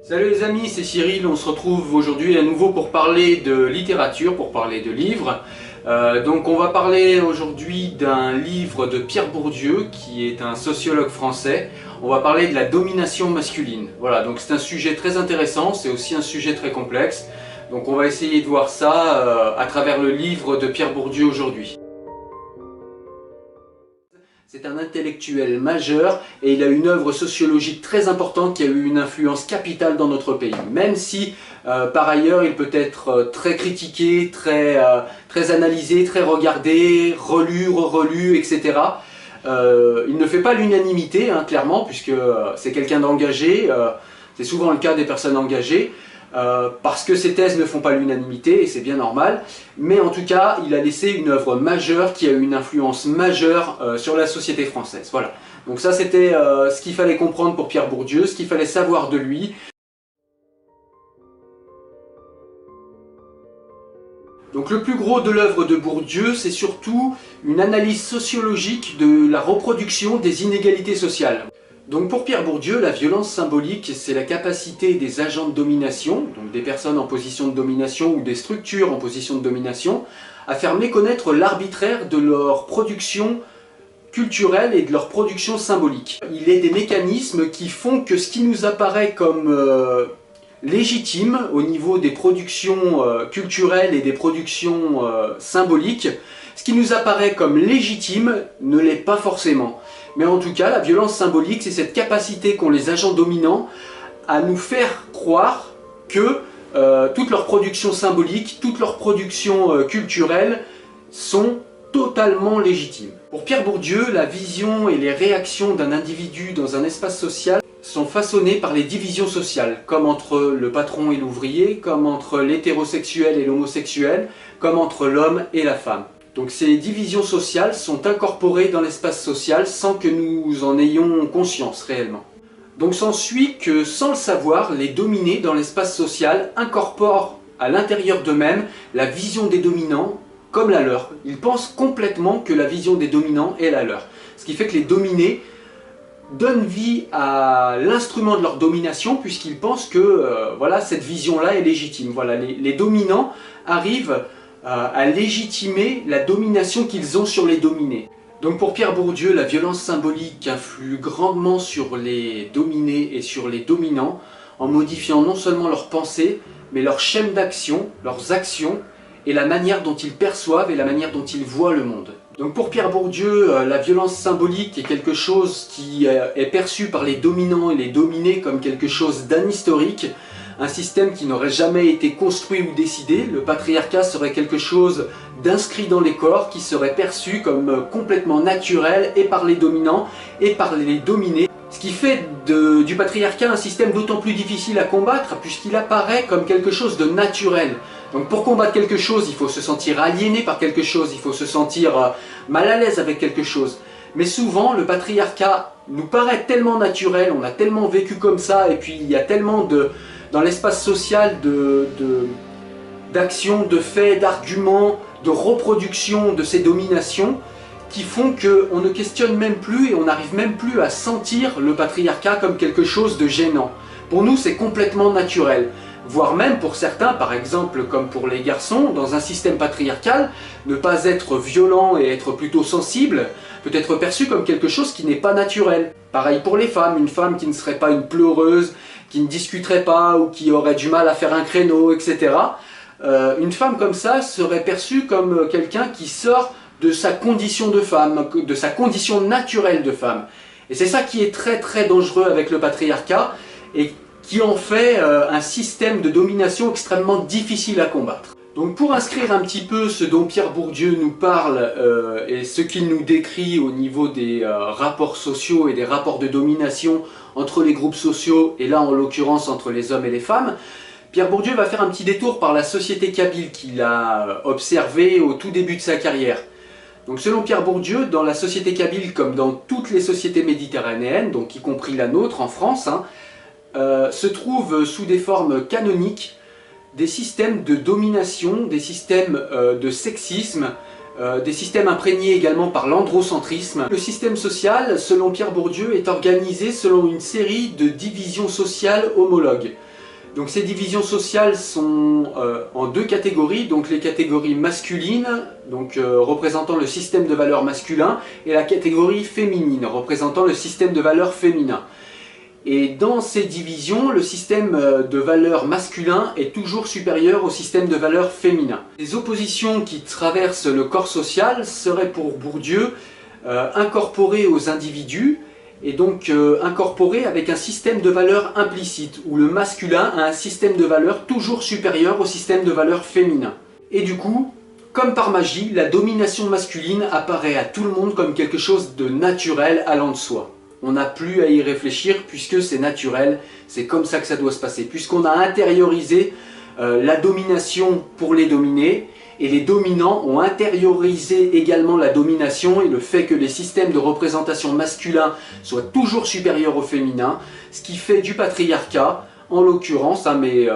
Salut les amis, c'est Cyril, on se retrouve aujourd'hui à nouveau pour parler de littérature, pour parler de livres. Donc on va parler aujourd'hui d'un livre de Pierre Bourdieu, qui est un sociologue français. On va parler de la domination masculine. Voilà, donc c'est un sujet très intéressant, c'est aussi un sujet très complexe. Donc on va essayer de voir ça à travers le livre de Pierre Bourdieu aujourd'hui. C'est un intellectuel majeur et il a une œuvre sociologique très importante qui a eu une influence capitale dans notre pays. Même si, par ailleurs, il peut être très critiqué, très analysé, très regardé, relu, re-relu, etc. Il ne fait pas l'unanimité, hein, clairement, puisque c'est quelqu'un d'engagé. C'est souvent le cas des personnes engagées. Parce que ses thèses ne font pas l'unanimité, et c'est bien normal, mais en tout cas, il a laissé une œuvre majeure qui a eu une influence majeure sur la société française. Voilà. Donc ça, c'était ce qu'il fallait comprendre pour Pierre Bourdieu, ce qu'il fallait savoir de lui. Donc le plus gros de l'œuvre de Bourdieu, c'est surtout une analyse sociologique de la reproduction des inégalités sociales. Donc pour Pierre Bourdieu, la violence symbolique, c'est la capacité des agents de domination, donc des personnes en position de domination ou des structures en position de domination, à faire méconnaître l'arbitraire de leur production culturelle et de leur production symbolique. Il est des mécanismes qui font que ce qui nous apparaît comme légitime au niveau des productions culturelles et des productions symboliques, ce qui nous apparaît comme légitime ne l'est pas forcément. Mais en tout cas, la violence symbolique, c'est cette capacité qu'ont les agents dominants à nous faire croire que toute leur production symbolique, toute leur production culturelle sont totalement légitimes. Pour Pierre Bourdieu, la vision et les réactions d'un individu dans un espace social sont façonnées par les divisions sociales, comme entre le patron et l'ouvrier, comme entre l'hétérosexuel et l'homosexuel, comme entre l'homme et la femme. Donc ces divisions sociales sont incorporées dans l'espace social sans que nous en ayons conscience réellement. Donc s'ensuit que sans le savoir, les dominés dans l'espace social incorporent à l'intérieur d'eux-mêmes la vision des dominants comme la leur. Ils pensent complètement que la vision des dominants est la leur. Ce qui fait que les dominés donnent vie à l'instrument de leur domination puisqu'ils pensent que voilà, cette vision-là est légitime. Voilà, les dominants arrivent à légitimer la domination qu'ils ont sur les dominés. Donc pour Pierre Bourdieu, la violence symbolique influe grandement sur les dominés et sur les dominants en modifiant non seulement leurs pensées, mais leurs schèmes d'action, leurs actions et la manière dont ils perçoivent et la manière dont ils voient le monde. Donc pour Pierre Bourdieu, la violence symbolique est quelque chose qui est perçu par les dominants et les dominés comme quelque chose d'anhistorique, un système qui n'aurait jamais été construit ou décidé. Le patriarcat serait quelque chose d'inscrit dans les corps, qui serait perçu comme complètement naturel et par les dominants et par les dominés. Ce qui fait du patriarcat un système d'autant plus difficile à combattre puisqu'il apparaît comme quelque chose de naturel. Donc pour combattre quelque chose, il faut se sentir aliéné par quelque chose, il faut se sentir mal à l'aise avec quelque chose. Mais souvent, le patriarcat nous paraît tellement naturel, on a tellement vécu comme ça, et puis il y a tellement dans l'espace social d'actions, de faits, d'arguments, de reproduction de ces dominations qui font qu'on ne questionne même plus et on n'arrive même plus à sentir le patriarcat comme quelque chose de gênant. Pour nous, c'est complètement naturel. Voire même pour certains, par exemple comme pour les garçons, dans un système patriarcal, ne pas être violent et être plutôt sensible peut être perçu comme quelque chose qui n'est pas naturel. Pareil pour les femmes, une femme qui ne serait pas une pleureuse, qui ne discuterait pas ou qui aurait du mal à faire un créneau, etc. Une femme comme ça serait perçue comme quelqu'un qui sort de sa condition de femme, de sa condition naturelle de femme. Et c'est ça qui est très très dangereux avec le patriarcat et qui en fait un système de domination extrêmement difficile à combattre. Donc pour inscrire un petit peu ce dont Pierre Bourdieu nous parle et ce qu'il nous décrit au niveau des rapports sociaux et des rapports de domination entre les groupes sociaux, et là en l'occurrence entre les hommes et les femmes, Pierre Bourdieu va faire un petit détour par la société kabyle qu'il a observée au tout début de sa carrière. Donc selon Pierre Bourdieu, dans la société kabyle comme dans toutes les sociétés méditerranéennes, donc y compris la nôtre en France, se trouvent sous des formes canoniques des systèmes de domination, des systèmes de sexisme, des systèmes imprégnés également par l'androcentrisme. Le système social, selon Pierre Bourdieu, est organisé selon une série de divisions sociales homologues. Donc ces divisions sociales sont en deux catégories, donc les catégories masculines, donc représentant le système de valeurs masculin, et la catégorie féminine, représentant le système de valeurs féminin. Et dans ces divisions, le système de valeurs masculin est toujours supérieur au système de valeurs féminin. Les oppositions qui traversent le corps social seraient pour Bourdieu incorporées aux individus, et donc incorporées avec un système de valeurs implicite, où le masculin a un système de valeurs toujours supérieur au système de valeurs féminin. Et du coup, comme par magie, la domination masculine apparaît à tout le monde comme quelque chose de naturel allant de soi. On n'a plus à y réfléchir puisque c'est naturel, c'est comme ça que ça doit se passer. Puisqu'on a intériorisé la domination pour les dominés, et les dominants ont intériorisé également la domination et le fait que les systèmes de représentation masculins soient toujours supérieurs au féminin, ce qui fait du patriarcat, en l'occurrence, mais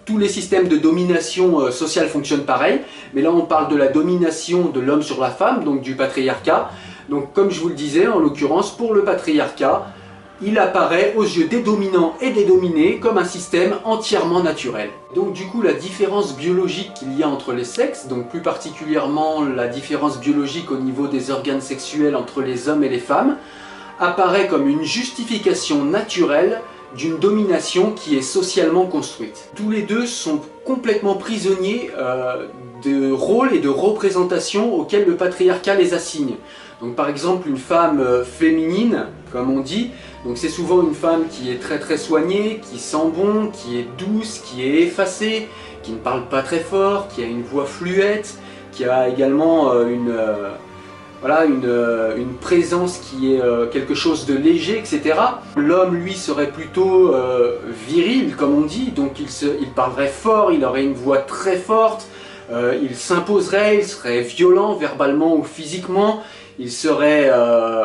tous les systèmes de domination sociale fonctionnent pareil, mais là on parle de la domination de l'homme sur la femme, donc du patriarcat. Donc comme je vous le disais, en l'occurrence pour le patriarcat, il apparaît aux yeux des dominants et des dominés comme un système entièrement naturel. Donc du coup la différence biologique qu'il y a entre les sexes, donc plus particulièrement la différence biologique au niveau des organes sexuels entre les hommes et les femmes, apparaît comme une justification naturelle d'une domination qui est socialement construite. Tous les deux sont complètement prisonniers de rôles et de représentations auxquels le patriarcat les assigne. Donc par exemple une femme féminine, comme on dit, donc c'est souvent une femme qui est très soignée, qui sent bon, qui est douce, qui est effacée, qui ne parle pas très fort, qui a une voix fluette, qui a également une présence qui est quelque chose de léger, etc. L'homme, lui, serait plutôt viril, comme on dit, donc il parlerait fort, il aurait une voix très forte, il s'imposerait, il serait violent verbalement ou physiquement, il serait...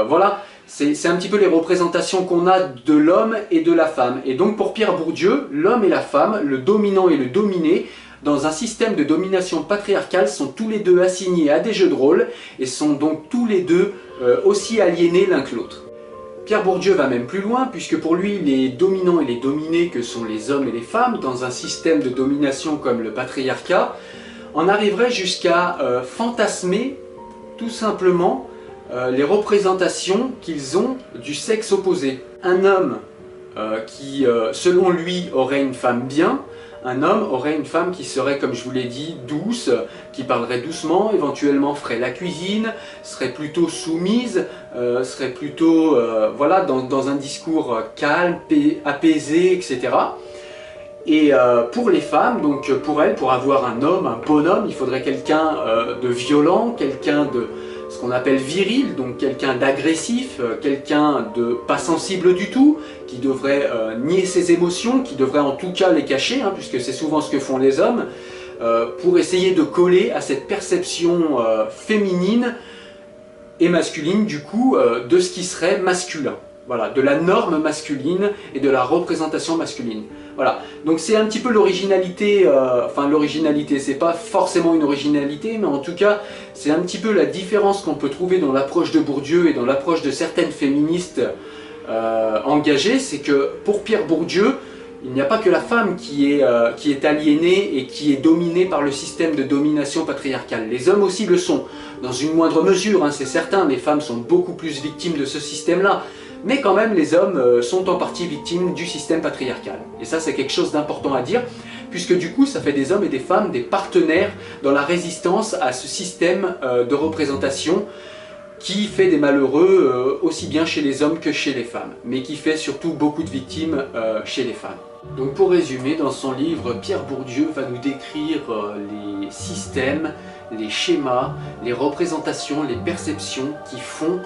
voilà, c'est un petit peu les représentations qu'on a de l'homme et de la femme. Et donc pour Pierre Bourdieu, l'homme et la femme, le dominant et le dominé, dans un système de domination patriarcale, sont tous les deux assignés à des jeux de rôle et sont donc tous les deux aussi aliénés l'un que l'autre. Pierre Bourdieu va même plus loin, puisque pour lui, les dominants et les dominés que sont les hommes et les femmes, dans un système de domination comme le patriarcat, en arriveraient jusqu'à fantasmer tout simplement les représentations qu'ils ont du sexe opposé. Un homme qui, selon lui, aurait une femme bien, un homme aurait une femme qui serait, comme je vous l'ai dit, douce, qui parlerait doucement, éventuellement ferait la cuisine, serait plutôt soumise, serait plutôt voilà, dans un discours calme, apaisé, etc. Et pour les femmes, donc pour elles, pour avoir un homme, un bonhomme, il faudrait quelqu'un de violent, quelqu'un de ce qu'on appelle viril, donc quelqu'un d'agressif, quelqu'un de pas sensible du tout, qui devrait nier ses émotions, qui devrait en tout cas les cacher, puisque c'est souvent ce que font les hommes, pour essayer de coller à cette perception féminine et masculine du coup de ce qui serait masculin. Voilà, de la norme masculine et de la représentation masculine. Voilà, donc c'est un petit peu l'originalité, enfin l'originalité, c'est pas forcément une originalité, mais en tout cas, c'est un petit peu la différence qu'on peut trouver dans l'approche de Bourdieu et dans l'approche de certaines féministes engagées, c'est que pour Pierre Bourdieu, il n'y a pas que la femme qui est aliénée et qui est dominée par le système de domination patriarcale. Les hommes aussi le sont, dans une moindre mesure, c'est certain, les femmes sont beaucoup plus victimes de ce système-là. Mais quand même, les hommes sont en partie victimes du système patriarcal. Et ça, c'est quelque chose d'important à dire, puisque du coup, ça fait des hommes et des femmes des partenaires dans la résistance à ce système de représentation qui fait des malheureux aussi bien chez les hommes que chez les femmes, mais qui fait surtout beaucoup de victimes chez les femmes. Donc pour résumer, dans son livre, Pierre Bourdieu va nous décrire les systèmes, les schémas, les représentations, les perceptions qui font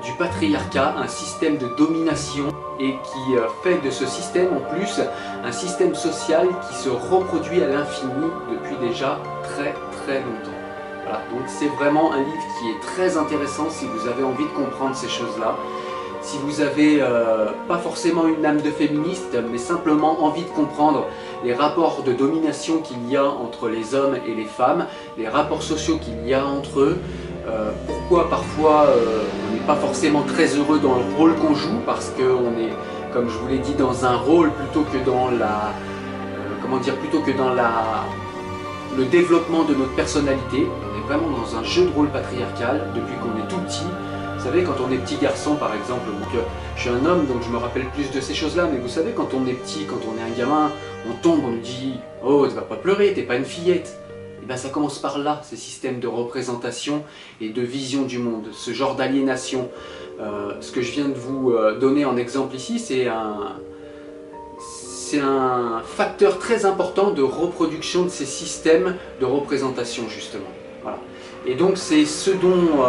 du patriarcat un système de domination et qui fait de ce système en plus un système social qui se reproduit à l'infini depuis déjà très longtemps. Voilà, donc c'est vraiment un livre qui est très intéressant si vous avez envie de comprendre ces choses-là. Si vous avez pas forcément une âme de féministe, mais simplement envie de comprendre les rapports de domination qu'il y a entre les hommes et les femmes, les rapports sociaux qu'il y a entre eux, pourquoi parfois on n'est pas forcément très heureux dans le rôle qu'on joue parce qu'on est comme je vous l'ai dit, dans un rôle plutôt que dans le développement de notre personnalité. On est vraiment dans un jeu de rôle patriarcal depuis qu'on est tout petit. Vous savez, quand on est petit garçon par exemple, donc, je suis un homme donc je me rappelle plus de ces choses-là, mais vous savez, quand on est petit, quand on est un gamin, on tombe, on nous dit « Oh, tu vas pas pleurer, t'es pas une fillette ». Et bien ça commence par là, ces systèmes de représentation et de vision du monde, ce genre d'aliénation. Ce que je viens de vous donner en exemple ici, c'est un facteur très important de reproduction de ces systèmes de représentation justement. Voilà. Et donc c'est ce dont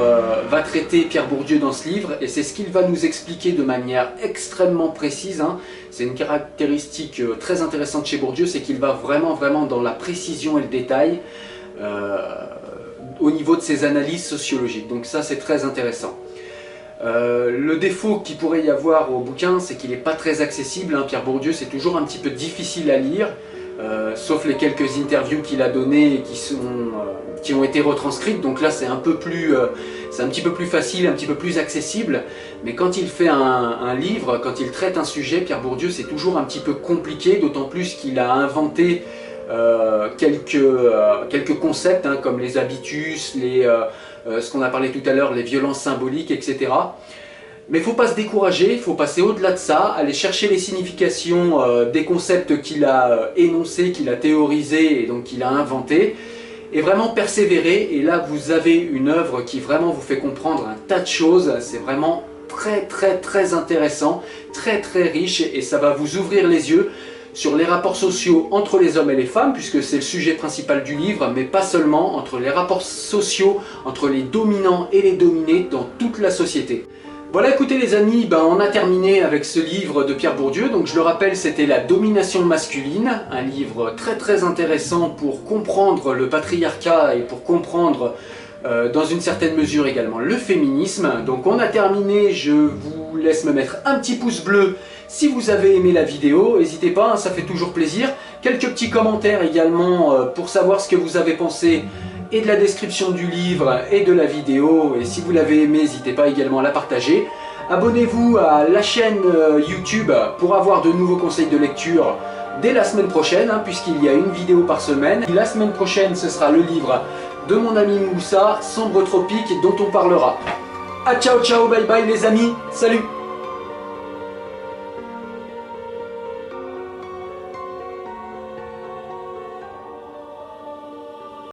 va traiter Pierre Bourdieu dans ce livre, et c'est ce qu'il va nous expliquer de manière extrêmement précise. Hein. C'est une caractéristique très intéressante chez Bourdieu, c'est qu'il va vraiment dans la précision et le détail au niveau de ses analyses sociologiques. Donc ça c'est très intéressant. Le défaut qu'il pourrait y avoir au bouquin, c'est qu'il n'est pas très accessible. Hein. Pierre Bourdieu, c'est toujours un petit peu difficile à lire, sauf les quelques interviews qu'il a données et qui ont été retranscrites. Donc là, c'est un petit peu plus facile, un petit peu plus accessible. Mais quand il fait un livre, quand il traite un sujet, Pierre Bourdieu, c'est toujours un petit peu compliqué, d'autant plus qu'il a inventé quelques concepts, hein, comme les habitus, ce qu'on a parlé tout à l'heure, les violences symboliques, etc. Mais il ne faut pas se décourager, il faut passer au-delà de ça, aller chercher les significations des concepts qu'il a énoncés, qu'il a théorisés et donc qu'il a inventés, et vraiment persévérer. Et là, vous avez une œuvre qui vraiment vous fait comprendre un tas de choses. C'est vraiment très intéressant, très riche, et ça va vous ouvrir les yeux sur les rapports sociaux entre les hommes et les femmes, puisque c'est le sujet principal du livre, mais pas seulement, entre les rapports sociaux, entre les dominants et les dominés dans toute la société. Voilà, écoutez les amis, on a terminé avec ce livre de Pierre Bourdieu. Donc je le rappelle, c'était La domination masculine, un livre très intéressant pour comprendre le patriarcat et pour comprendre dans une certaine mesure également le féminisme. Donc on a terminé, je vous laisse me mettre un petit pouce bleu si vous avez aimé la vidéo, n'hésitez pas, hein, ça fait toujours plaisir. Quelques petits commentaires également pour savoir ce que vous avez pensé et de la description du livre et de la vidéo. Et si vous l'avez aimé, n'hésitez pas également à la partager. Abonnez-vous à la chaîne YouTube pour avoir de nouveaux conseils de lecture dès la semaine prochaine, hein, puisqu'il y a une vidéo par semaine. La semaine prochaine, ce sera le livre de mon ami Moussa, Sombre Tropique, dont on parlera. Ah, ciao bye bye les amis, salut!